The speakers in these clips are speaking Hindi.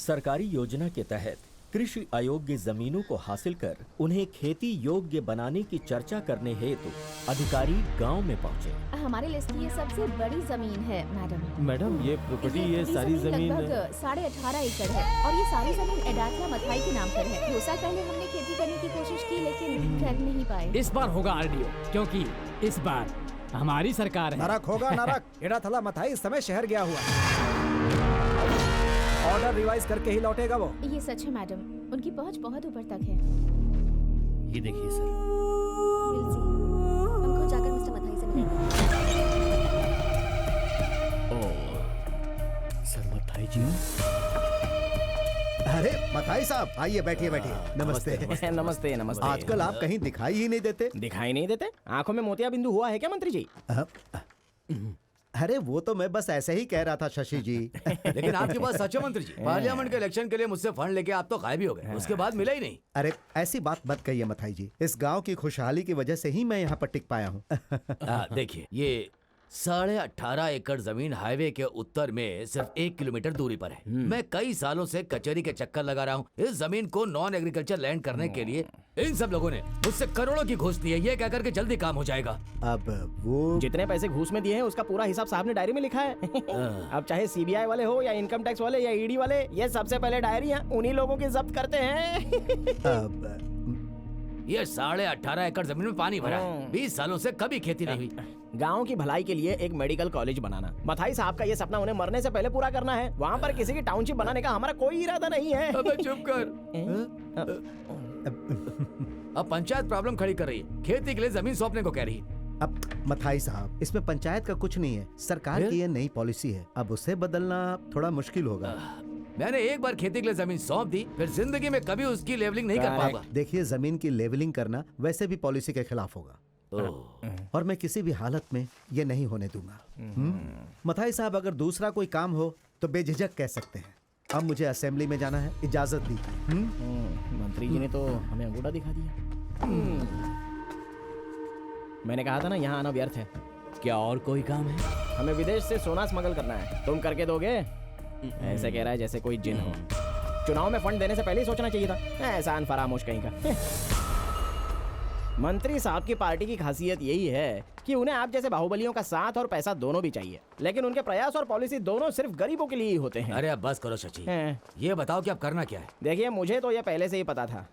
सरकारी योजना के तहत कृषि अयोग्य जमीनों को हासिल कर उन्हें खेती योग्य बनाने की चर्चा करने हेतु अधिकारी गांव में पहुंचे। हमारे लिस्ट की ये सबसे बड़ी जमीन है मैडम। मैडम ये प्रॉपर्टी, ये सारी जमीन लगभग 18.5 एकड़ है और ये सारी जमीन एडाथला मथाई के नाम पर है। 2 साल पहले हमने खेती करने की कोशिश की लेकिन कर नहीं पाए। इस बार होगा आरडीओ, क्योंकि इस बार हमारी सरकार है। नरक होगा नरक। एडाथला मथाई इस समय शहर गया हुआ। ऑर्डर रिवाइज करके ही लौटेगा वो। ये सच है मैडम, उनकी पहुंच बहुत ऊपर तक है। ये देखिए सर, हमको जाकर मिस्टर मथाई से मिलेंगे। सर मथाई जी हो? अरे मथाई साहब, आइए बैठिए बैठिए। नमस्ते। नमस्ते नमस्ते। आजकल आप कहीं दिखाई ही नहीं देते। दिखाई नहीं देते? आंखों में मोतिया बिंदु हुआ है क्या मंत्री जी? अरे वो तो मैं बस ऐसे ही कह रहा था शशि जी। लेकिन आपके पास सच है मंत्री जी, पार्लियामेंट के इलेक्शन के लिए मुझसे फंड लेके आप तो गायब ही हो गए, उसके बाद मिला ही नहीं। अरे ऐसी बात मत कहिए मथाई जी, इस गांव की खुशहाली की वजह से ही मैं यहाँ पर टिक पाया हूँ। देखिए, ये 18.5 एकड़ जमीन हाईवे के उत्तर में सिर्फ 1 किलोमीटर दूरी पर है। मैं कई सालों से कचहरी के चक्कर लगा रहा हूँ इस जमीन को नॉन एग्रीकल्चर लैंड करने के लिए। इन सब लोगों ने मुझसे करोड़ों की घूस दी है, ये कहकर के जल्दी काम हो जाएगा। अब वो जितने पैसे घूस में दिए हैं उसका पूरा हिसाब साहब ने डायरी में लिखा है। अब चाहे सीबीआई वाले हो या इनकम टैक्स वाले या ईडी वाले, ये सबसे पहले डायरी उन्हीं लोगों की जब्त करते हैं। अब ये 18.5 एकड़ जमीन में पानी भरा है, 20 सालों से कभी खेती नहीं हुई। गांव की भलाई के लिए एक मेडिकल कॉलेज बनाना, मथाई साहब का ये सपना उन्हें मरने से पहले पूरा करना है। वहाँ पर किसी की टाउनशिप बनाने का हमारा कोई इरादा नहीं है। अबे चुप कर। अब पंचायत प्रॉब्लम खड़ी कर रही है, खेती के लिए जमीन सौंपने को कह रही है। अब मथाई साहब, इसमें पंचायत का कुछ नहीं है, सरकार की ये नई पॉलिसी है, अब उसे बदलना थोड़ा मुश्किल होगा। मैंने एक बार खेती के लिए जमीन सौंप दी, फिर जिंदगी में कभी उसकी लेवलिंग नहीं कर पाऊंगा। देखिए, जमीन की लेवलिंग करना वैसे भी पॉलिसी के खिलाफ होगा और मैं किसी भी हालत में ये नहीं होने दूंगा। मथाई साहब, अगर दूसरा कोई काम हो तो बेझिझक कह सकते हैं। अब मुझे असेंबली में जाना है, इजाजत दीजिए। मंत्री जी ने तो हमें अंगूठा दिखा दिया। मैंने कहा था ना, यहाँ आना व्यर्थ है। क्या और कोई काम है? हमें विदेश से सोना स्मगल करना है, तुम करके दोगे? ऐसे कह रहा है जैसे कोई जिन हो। चुनाव में फंड देने से पहले ही सोचना चाहिए था। ऐसा अनफरामोश कहीं का। मंत्री साहब की पार्टी की खासियत यही है कि उन्हें आप जैसे बाहुबलियों का साथ और पैसा दोनों भी चाहिए, लेकिन उनके प्रयास और पॉलिसी दोनों सिर्फ गरीबों के लिए ही होते हैं। अरे अब बस करो शशि, ये बताओ कि अब करना क्या है? देखिए, मुझे तो ये पहले से ही पता था।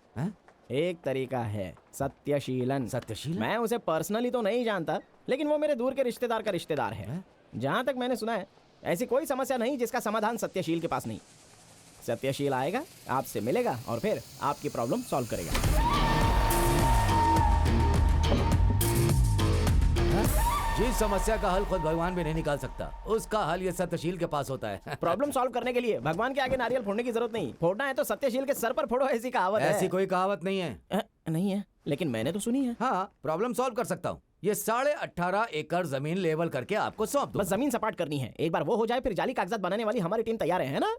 एक तरीका है, सत्यशीलन। सत्यशीलन? मैं उसे पर्सनली तो नहीं जानता, लेकिन वो मेरे दूर के रिश्तेदार का रिश्तेदार है। जहाँ तक मैंने सुना है, ऐसी कोई समस्या नहीं जिसका समाधान सत्यशील के पास नहीं। सत्यशील आएगा, आपसे मिलेगा और फिर आपकी प्रॉब्लम सॉल्व करेगा। जिस समस्या का हल खुद भगवान भी नहीं निकाल सकता, उसका हल ये सत्यशील के पास होता है। प्रॉब्लम सॉल्व करने के लिए भगवान के आगे नारियल फोड़ने की जरूरत नहीं, फोड़ना है तो सत्यशील के सर पर फोड़ो, ऐसी कहावत है। ऐसी कोई कहावत नहीं है। नहीं है, लेकिन मैंने तो सुनी है। हाँ, प्रॉब्लम सॉल्व कर सकता हूँ। ये 18.5 एकड़ जमीन लेवल करके आपको सौंप दूं। बस जमीन सपाट करनी है। एक बार वो हो जाए, फिर जाली कागजात बनाने वाली हमारी टीम तैयार है ना?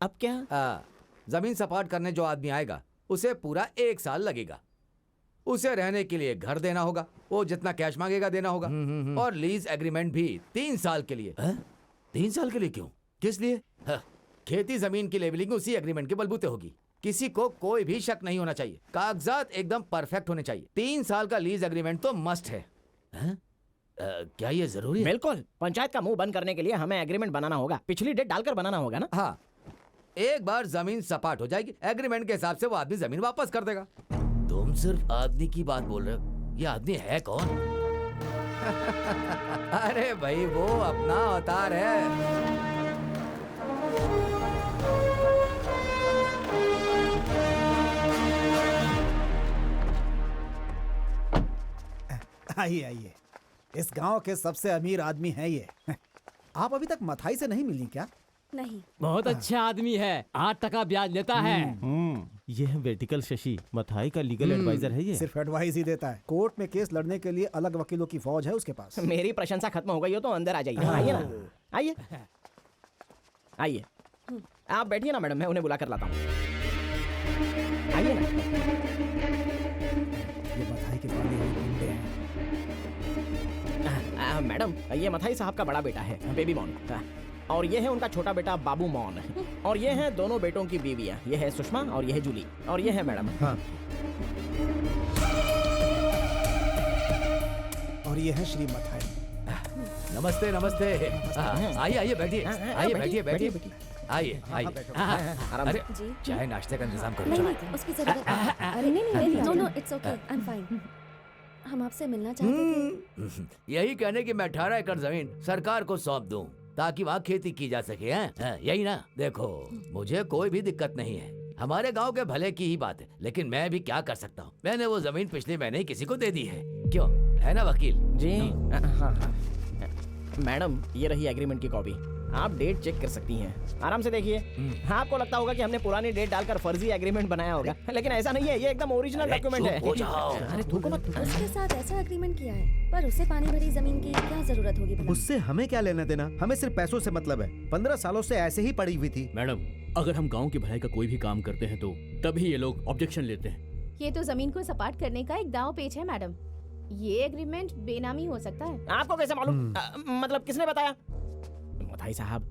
अब क्या? जमीन सपाट करने जो आदमी आएगा उसे पूरा 1 साल लगेगा। उसे रहने के लिए घर देना होगा, वो जितना कैश मांगेगा देना होगा, और लीज एग्रीमेंट भी 3 साल के लिए। 3 साल के लिए क्यों? किस लिए? खेती जमीन की लेवलिंग उसी एग्रीमेंट के बलबूते होगी। किसी को कोई भी शक नहीं होना चाहिए, कागजात एकदम परफेक्ट होने चाहिए। 3 साल का लीज एग्रीमेंट तो मस्ट है। क्या ये जरूरी है? बिल्कुल। पंचायत का मुंह बंद करने के लिए हमें एग्रीमेंट बनाना होगा, पिछली डेट डालकर बनाना होगा ना? हाँ, एक बार जमीन सपाट हो जाएगी, एग्रीमेंट के हिसाब से वो आदमी जमीन वापस कर देगा। तुम सिर्फ आदमी की बात बोल रहे हो, ये आदमी है कौन? अरे भाई, वो अपना अवतार है। आइए आइए, इस गांव के सबसे अमीर आदमी हैं ये। आप अभी तक मथाई से नहीं मिली क्या? नहीं। बहुत अच्छा आदमी है, 8% ब्याज लेता है। ये है वर्टिकल शशि, मथाई का लीगल एडवाइजर है ये। सिर्फ एडवाइस ही देता है, कोर्ट में केस लड़ने के लिए अलग वकीलों की फौज है उसके पास। मेरी प्रशंसा खत्म हो गई हो तो अंदर आ जाइए। आइए ना, आइए आइए। आप बैठिए ना मैडम, मैं उन्हें बुला कर लाता हूँ। आइए ना। ये मथाई के बाले हुए गुंडे हैं। मैडम, ये मथाई साहब का बड़ा बेटा है, बेबी बॉन। और ये है उनका छोटा बेटा बाबू मौन। और ये हैं दोनों बेटों की बीवियां, ये है सुषमा और ये है जूली और ये है मैडम। हाँ। और ये है श्री मथाई। नमस्ते नमस्ते। आइए आइए बैठिए, आइए बैठिए बैठिए, आइए आइए। आराम से। अरे चाय नाश्ते का इंतजाम करो। नहीं नहीं उसकी जरूरत अरे नहीं no no it's okay I am fine. हम आपसे मिलना चाहते थे। यही कहने की मैं 18 एकड़ जमीन सरकार को सौंप दूं ताकि वहाँ खेती की जा सके। हैं यही ना? देखो मुझे कोई भी दिक्कत नहीं है, हमारे गांव के भले की ही बात है, लेकिन मैं भी क्या कर सकता हूँ। मैंने वो जमीन पिछले महीने ही किसी को दे दी है। क्यों, है ना वकील जी? हाँ हाँ मैडम, ये रही एग्रीमेंट की कॉपी, आप डेट चेक कर सकती हैं। आराम से देखिए। आपको लगता होगा कि हमने पुरानी डेट डालकर फर्जी एग्रीमेंट बनाया होगा, लेकिन ऐसा नहीं है, ये एकदम ओरिजिनल डॉक्यूमेंट है। हो जाओ। अरे थूको मत। उसके साथ ऐसा एग्रीमेंट किया है, पर उसे पानी भरी जमीन की क्या जरूरत होगी भला? उससे हमें क्या लेना देना, हमें सिर्फ पैसों से मतलब है। 15 सालों से ऐसे ही पड़ी हुई थी। मैडम, अगर हम गांव की भलाई का कोई भी काम करते हैं तो तभी ये लोग ऑब्जेक्शन लेते हैं। ये तो जमीन को सपाट करने का एक दांव पेच है मैडम। ये एग्रीमेंट बेनामी हो सकता है। आपको कैसे मालूम? मतलब किसने बताया? मथाई साहब,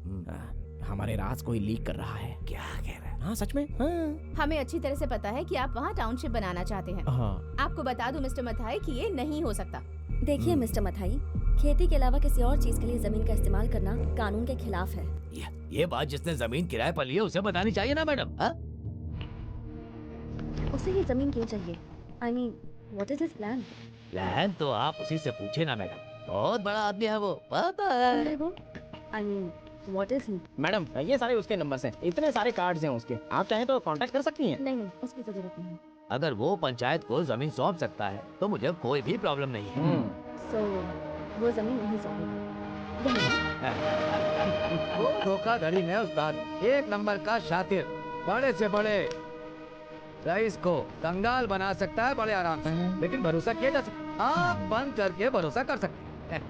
हमारे राज कोई लीक कर रहा है। क्या कह रहा है? हाँ सच में। हाँ। हमें अच्छी तरह से पता है कि आप वहाँ टाउनशिप बनाना चाहते हैं। हाँ। आपको बता दूं मिस्टर मथाई कि ये नहीं हो सकता। देखिए मिस्टर मथाई, खेती के अलावा किसी और चीज के लिए जमीन का इस्तेमाल करना कानून के खिलाफ है। ये बात जिसने जमीन किराए पर ली है उसे बतानी चाहिए ना मैडम। उसे ये जमीन क्यों चाहिए? I mean what is his plan? Plan तो आप उसी से पूछे ना मैडम, बहुत बड़ा आदमी है वो, पता है। वो I mean what is he? Madam, ये सारे उसके नंबर्स हैं, इतने सारे कार्ड्स हैं उसके, आप चाहें तो कांटेक्ट कर सकती हैं। नहीं नहीं, उसकी जरूरत नहीं। अगर वो पंचायत को जमीन सौंप सकता है तो मुझे कोई भी प्रॉब्लम नहीं है। सो वो जमीन नहीं सौंपेगा। वो धोखाधड़ी में उस्ताद, एक नंबर का शातिर, बड़े से बड़े रईस को कंगाल बना सकता है बड़े आराम से, लेकिन भरोसा किया जा सकता, आप बंद करके भरोसा कर सकते हैं।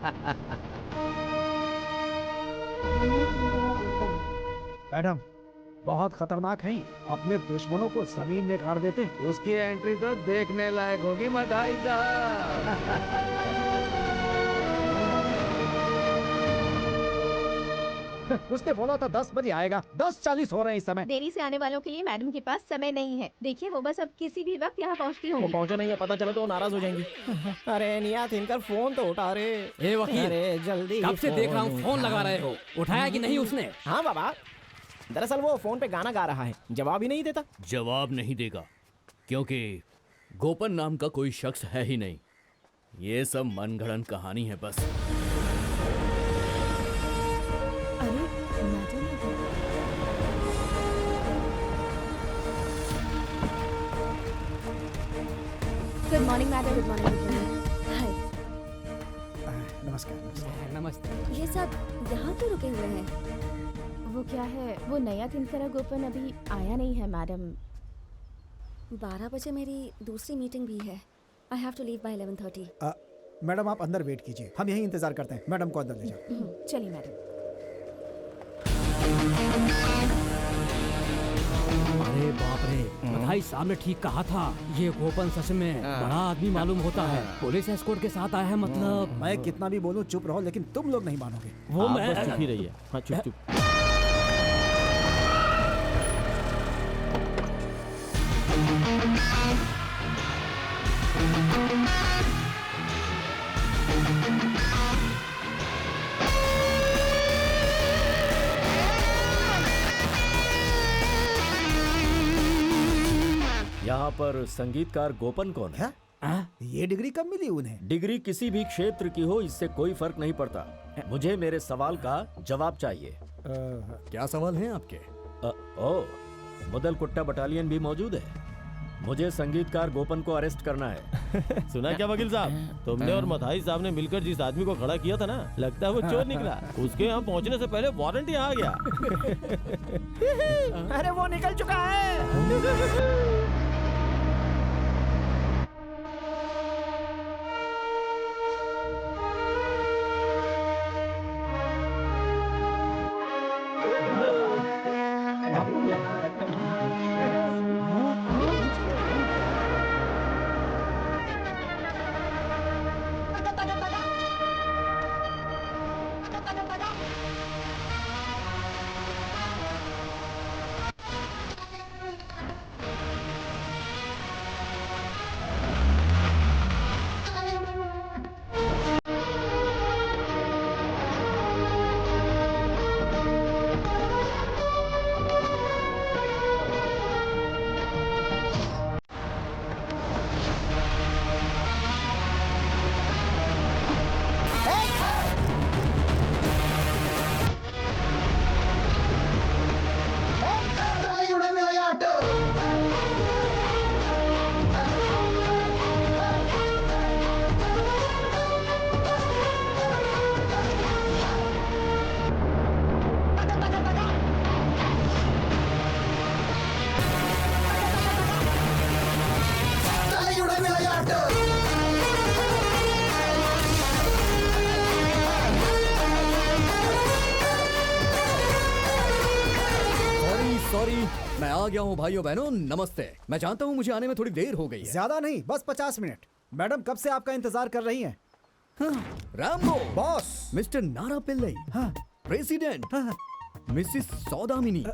मैडम, बहुत खतरनाक है, अपने दुश्मनों को जमीन में गाड़ देते। उसकी एंट्री तो देखने लायक होगी मथाई साहब। उसने बोला था 10 बजे आएगा, 10:40 हो रहे हैं इस समय। देरी से आने वालों के लिए मैडम के पास समय नहीं है। देखिए वो बस अब किसी भी वक्त यहाँ पहुँचती वो होंगी। पहुंचा नहीं है, पता चला तो वो नाराज हो जाएंगी। अरे नियात, इनका फोन तो उठा रे। ए वकील, अरे जल्दी कब से देख रहा हूँ फोन लगा रहे हो, उठाया कि नहीं उसने? हाँ बाबा, दरअसल वो फोन पे गाना गा रहा है, जवाब ही नहीं देता। जवाब नहीं देगा क्योंकि गोपन नाम का कोई शख्स है ही नहीं। ये सब मनगढ़ंत कहानी है बस। अरे madam, good morning madam. Good morning. Hi. नमस्कार। नमस्ते। ये सब यहाँ क्यों रुके हुए हैं? वो क्या है, वो नया तिनकरा गोपन अभी आया नहीं है मैडम। 12 बजे मेरी दूसरी मीटिंग भी है। I have to leave by 11:30। Madam आप अंदर वेट कीजिए, हम यहीं इंतजार करते हैं। मैडम को अंदर ले जाओ। चलिए मैडम। अरे बाप रे, मथाई साहब ने ठीक कहा था, ये गोपन सच में बड़ा आदमी मालूम होता है। पुलिस एस्कॉर्ट के साथ आया है मतलब। मैं कितना भी बोलूं चुप रहो, लेकिन तुम लोग नहीं मानोगे। वो मैं चुप ही रही है। हाँ चुप चुप। यहाँ पर संगीतकार गोपन कौन है? ये डिग्री कब मिली उन्हें? डिग्री किसी भी क्षेत्र की हो, इससे कोई फर्क नहीं पड़ता। मुझे मेरे सवाल का जवाब चाहिए। क्या सवाल है आपके? ओ, मुदल कुट्टा बटालियन भी मौजूद है। मुझे संगीतकार गोपन को अरेस्ट करना है। सुना क्या वकील साहब, तुमने और मथाई साहब ने मिलकर जिस आदमी को खड़ा किया था ना, लगता है वो चोर निकला। उसके यहाँ पहुँचने से पहले वारंट यहाँ आ गया। अरे वो निकल चुका है। सॉरी, मैं आ गया हूँ भाइयों बहनों, नमस्ते। मैं जानता हूँ मुझे आने में थोड़ी देर हो गई है। ज्यादा नहीं, बस 50 मिनट। मैडम कब से आपका इंतजार कर रही हैं। रामबो, बॉस। मिस्टर नारा पिल्लई, प्रेसिडेंट, मिसिस सौदामिनी।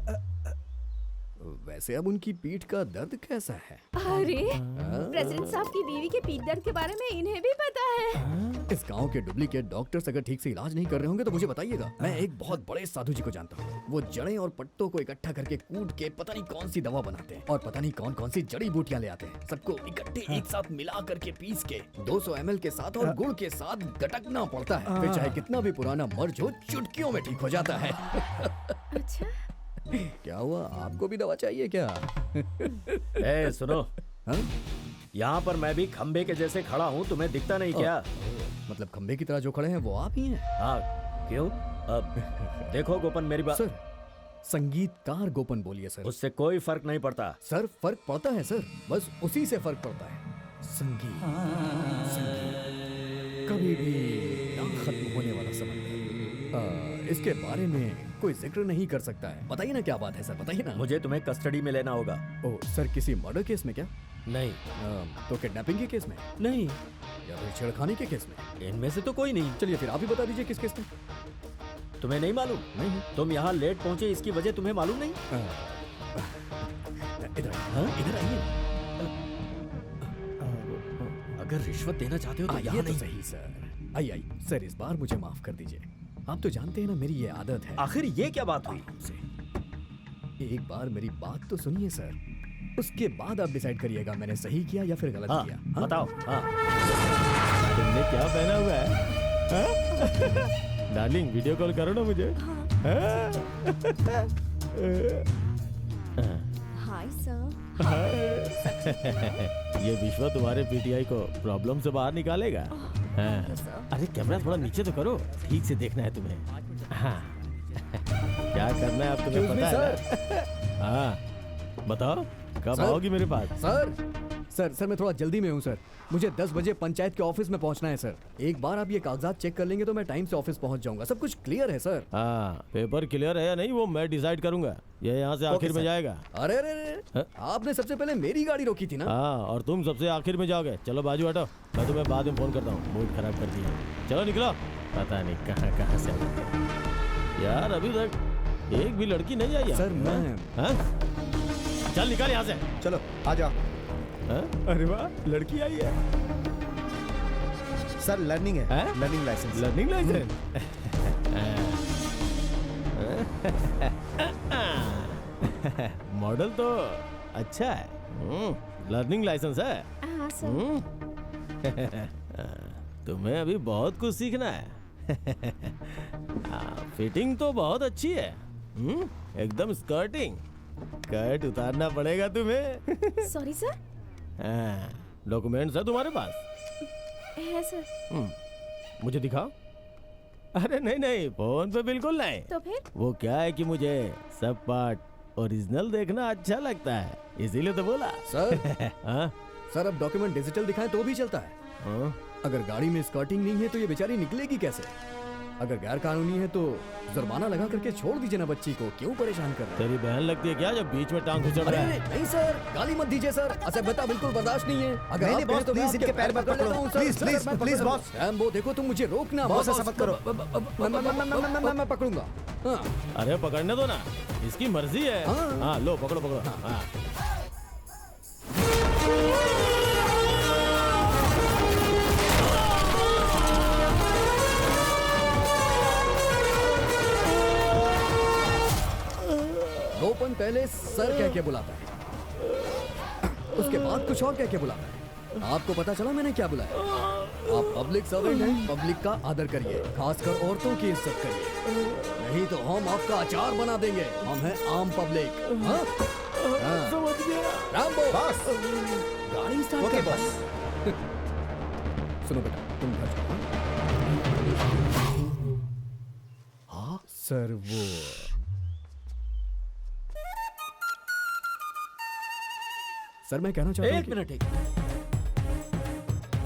वैसे अब उनकी पीठ का दर्द कैसा है? अरे प्रेसिडेंट साहब की बीवी के पीठ दर्द के बारे में इन्हें भी पता है। इस गांव के डुप्लीकेट डॉक्टर्स अगर ठीक से इलाज नहीं कर रहे होंगे तो मुझे बताइएगा। मैं एक बहुत बड़े साधु जी को जानता हूँ। वो जड़ें और पत्तों को इकट्ठा करके कूट के पता नहीं कौन सी दवा बनाते हैं और पता नहीं कौन कौन सी जड़ी बूटियां ले आते हैं। सबको इकट्ठे एक साथ मिला करके पीस के 200 ml के साथ और गुड़ के साथ गटकना पड़ता है। फिर चाहे कितना भी पुराना मर्ज हो, चुटकियों में ठीक हो जाता है। अच्छा, क्या हुआ, आपको भी दवा चाहिए क्या? ए सुनो, यहाँ पर मैं भी खंबे के जैसे खड़ा हूँ, तुम्हें दिखता नहीं क्या? मतलब खंबे की तरह जो खड़े हैं वो आप ही हैं? हाँ, क्यों? अब देखो गोपन, मेरी बात। सर, संगीतकार गोपन बोलिए सर। उससे कोई फर्क नहीं पड़ता। सर फर्क पड़ता है सर, बस उसी से फर्क पड़ता है। संगीत, संगीत कभी भी ना खत्म होने वाला समंदर। इसके बारे में कोई जिक्र नहीं कर सकता है। बताइए ना क्या बात है सर, बताइए ना। मुझे तुम्हें कस्टडी में लेना होगा। ओ सर, किसी मर्डर केस में क्या? नहीं। तो किडनैपिंग के केस में? नहीं। या फिर छेड़खानी के केस में? इनमें से तो कोई नहीं। चलिए फिर आप ही बता दीजिए किस केस में। तुम्हें नहीं मालूम? नहीं। तुम यहाँ लेट पहुँचे, इसकी वजह तुम्हें मालूम नहीं? इधर आइए। अगर रिश्वत देना चाहते हो तो आइए यहाँ तो नहीं। सही सर। आइए सर, इस बार मुझे माफ कर दीजिए। आप तो जानते हैं ना मेरी ये आदत है। आखिर ये क्या बात हुई? एक बार मेरी बात तो सुनिए सर, उसके बाद आप डिसाइड करिएगा मैंने सही किया या फिर गलत किया। बताओ। तुमने क्या पहना हुआ है? डार्लिंग, वीडियो कॉल करो ना मुझे। Hi sir. ये विश्व तुम्हारे पीटीआई को प्रॉब्लम से बाहर निकालेगा। अरे कैमरा थोड़ा नीचे तो करो, ठीक से देखना है तुम्हें। हाँ, क्या करना है अब तुम्हें पता है ना? हाँ बताओ, कब आओगी मेरे पास? सर मैं थोड़ा जल्दी में हूँ सर। मुझे 10 बजे पंचायत के ऑफिस में पहुँचना है सर। एक बार आप ये कागजात चेक कर लेंगे तो मैं टाइम से ऑफिस पहुँच जाऊंगा। सब कुछ क्लियर है सर। हाँ, पेपर क्लियर है या नहीं वो मैं डिसाइड करूंगा। ये यहाँ से आखिर में जाएगा। अरे आपने सबसे पहले मेरी गाड़ी रोकी थी ना। हाँ, और तुम सबसे आखिर में जाओगे। चलो बाजू हटो, मैं तुम्हें बाद में फोन करता हूँ। मूड खराब कर दिया। चलो निकलो। पता नहीं कहाँ कहाँ से यार, अभी तक एक भी लड़की नहीं आई सर। मैं चल निकल यहाँ से। चलो आ जाओ। अरे वाह, लड़की आई है। सर लर्निंग है, learning licence. Learning licence? Model तो अच्छा है। लर्निंग लाइसेंस है? हाँ सर। तुम्हें अभी बहुत कुछ सीखना है। फिटिंग तो बहुत अच्छी है। एकदम स्कर्टिंग। स्कर्ट उतारना पड़ेगा तुम्हें। Sorry sir. डॉक्यूमेंट्स है तुम्हारे पास? है सर। मुझे दिखाओ। अरे नहीं नहीं, फोन पे बिल्कुल नहीं। तो फिर? वो क्या है कि मुझे सब पार्ट ओरिजिनल देखना अच्छा लगता है, इसीलिए तो बोला। सर सर, अब डॉक्यूमेंट डिजिटल दिखाएं तो भी चलता है। अगर गाड़ी में स्कर्टिंग नहीं है तो ये बेचारी निकलेगी कैसे? अगर गैर कानूनी है तो जुर्माना लगा करके छोड़ दीजिए ना बच्ची को। क्यों परेशान कर रहे हैं? तेरी बहन लगती है क्या जब बीच में टांग घुसड़ रहा है? नहीं सर, गाली मत दीजिए सर। असभ्यता बिल्कुल बर्दाश्त नहीं है। अगर नहीं, आप बॉस, कहें तो मैं प्लीज आपके इनके पैर मत पकड़ लेता पकड़ो। हूं, सर। प्लीज, सर, प्लीज, मैं प्लीज, पकड़- बॉस। रैम्बो, देखो तुम मुझे रोकना। बॉस, ऐसा मत करो। मैं पकड़ूंगा। अरे पकड़ने दो ना, इसकी मर्जी है। हाँ लो पकड़ो पकड़ो। हाँ। गोपन पहले सर कह के बुलाता है, उसके बाद कुछ और कह के बुलाता है। आपको पता चला मैंने क्या बुलाया? आप पब्लिक सर्वेंट हैं, पब्लिक का आदर करिए, खासकर औरतों की इज्जत करिए, नहीं तो हम आपका अचार बना देंगे। हम हैं आम पब्लिक। समझ गया। Rambo, boss. गाड़ी स्टार्ट ओके कर बॉस। सुनो बेटा, तुम घर जाओ। हाँ सर, वो सर मैं कहना चाहता हूँ एक मिनट,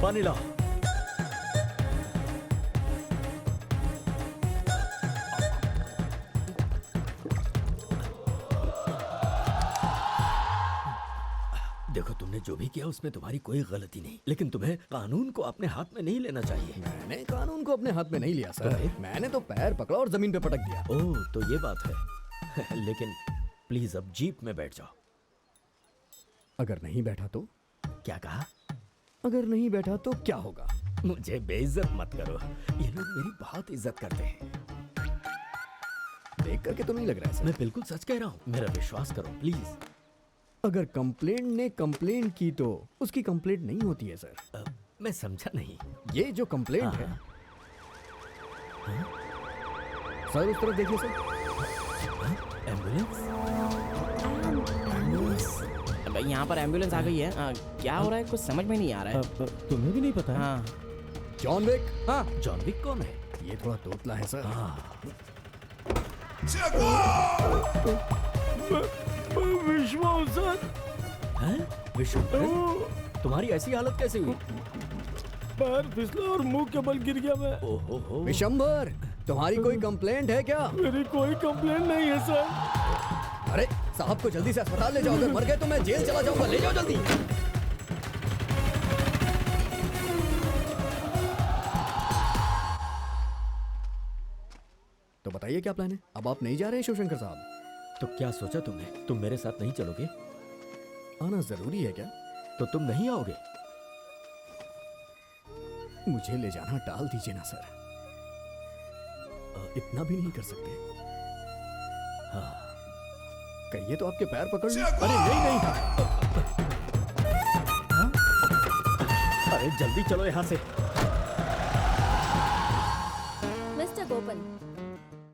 पानी लाओ। देखो, तुमने जो भी किया उसमें तुम्हारी कोई गलती नहीं, लेकिन तुम्हें कानून को अपने हाथ में नहीं लेना चाहिए। मैंने कानून को अपने हाथ में नहीं लिया सर, मैंने तो पैर पकड़ा और जमीन पे पटक दिया। ओह, तो ये बात है। लेकिन प्लीज अब जीप में बैठ जाओ। अगर नहीं बैठा तो? क्या कहा? अगर नहीं बैठा तो क्या होगा? मुझे बेइज्जत मत करो, ये लोग मेरी बहुत इज्जत करते हैं। देख करके तो नहीं लग रहा है सर। मैं बिल्कुल सच कह रहा हूँ, मेरा विश्वास करो प्लीज। अगर कंप्लेंट ने कंप्लेंट की तो उसकी कंप्लेंट नहीं होती है सर। मैं समझा नहीं। ये जो कंप्लेंट है सर, उस तरफ देखिए सर। एम्बुलेंस? यहाँ पर एम्बुलेंस आ गई है। क्या हो रहा है कुछ समझ में नहीं आ रहा है। तुम्हें भी नहीं पता? हाँ। John Wick? हाँ, जॉन विक कौन है? ये थोड़ा तोतला है सर। विश्व सर। हैं? विश्व? तुम्हारी ऐसी हालत कैसे हुई? पैर फिसला और मुंह के बल गिर गया मैं। ओहो। विशंबर, तुम्हारी कोई कंप्लेंट है क्या? मेरी कोई कंप्लेंट नहीं है सर। अरे साहब को जल्दी से अस्पताल ले जाओ, अगर मर गए तो मैं जेल चला जाऊंगा। ले जाओ जल्दी। तो बताइए क्या प्लान है? अब आप नहीं जा रहे हैं शिवशंकर साहब? तो क्या सोचा तुमने? तुम मेरे साथ नहीं चलोगे? आना जरूरी है क्या? तो तुम नहीं आओगे? मुझे ले जाना टाल दीजिए ना सर, इतना भी नहीं कर सकते? हाँ। कहिए तो आपके पैर पकड़ लूं। अरे नहीं। हाँ? अरे जल्दी चलो यहाँ से। मिस्टर गोपन,